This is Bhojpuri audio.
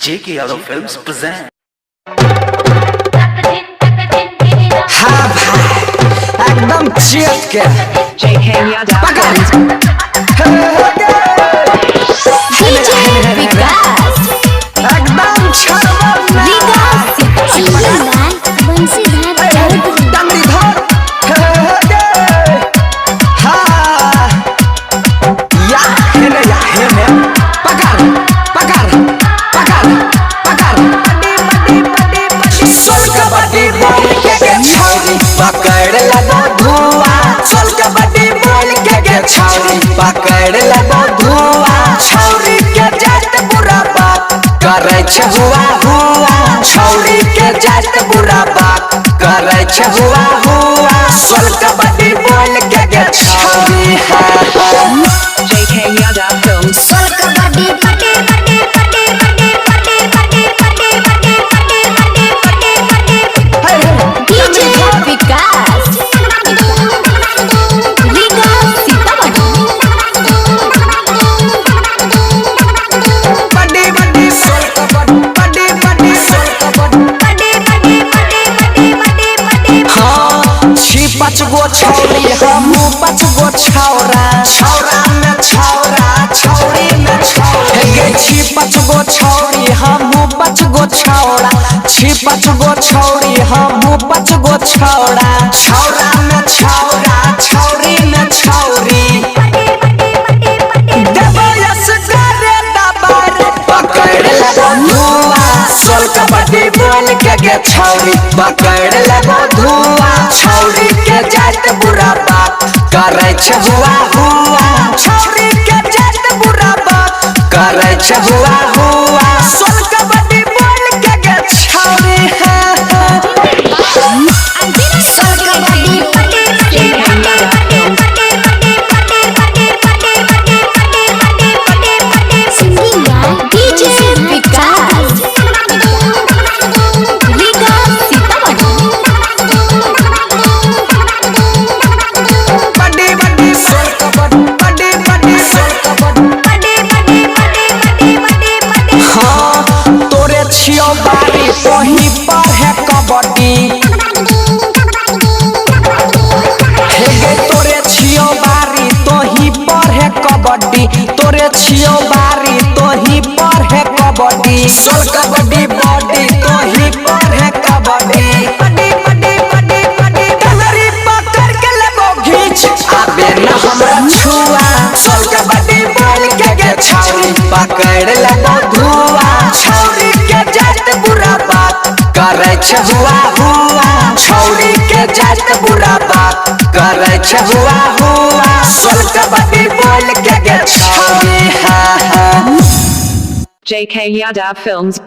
JK Yadav Films present. हाँ भाई एकदम चेक के JK Yadav Films. एकदम पकड़ लगो धुआं चल कबड्डी बोल के छौरी पकड़ लगो धुआं छौरी के जात बुरा बात करे छ हुआ छौरी के जात बुरा बात करे छ हुआ चल कबड्डी बोल के छौरी JK Yadav Films. चल कबड्डी पटे पटे पटे पटे पटे पटे पटे पटे पटे पटे पटे डीजे विकास बड़ी बड़ी चल कबड्डी बड़ी चल कबड्डी पटे पटे पटे पटे पटे हाँ छी पाँच गो छौरी हम पाँच गो छौरा छौरा में छौरा छौरी में छौरी गे छी पाँच गो छौरी हम पाँच गो छौरा छी पाँच गो छौरी हम पाँच गो छौरा छौरा में छौरा छौरी में छौरी देवयस करे दबार पकड़ लगो धुआं चल कबड्डी बोल के छौरी पकड़ लगो धुआं छौरी के जात बुरा बात करे छ हुआ छौरी के जात बुरा बात करे छ हुआ चल कबड्डी बोल के छौरी चल कबड्डी पटे पटे पटे पटे पटे पटे पटे पटे पटे पटे पटे पटे पटे सिंगिंग बाय डीजे विकास बड़ी बड़ी चल कबड्डी बड़ी चल कबड्डी पटे पटे पटे पटे पटे हाँ तोरे छियो बारी वही पर है कबड्डी हे गे तोरे छियो बारी तोही पर है कबड्डी तोरे छियो बारी तोही पर है कबड्डी चल कबड्डी बॉडी तोही पर है कबड्डी बड़ी बड़ी बड़ी बड़ी डलरी पकड़ के लगो घींच आबे न हमरा छुआ चल कबड्डी बोल के छौरी पकड़ लगो धुआं छौरी के जात बुरा बात करे छ हुआ छौरी के जात बुरा बात करे छ हुआ चल कबड्डी बोल के छौरी JK Yadav Films.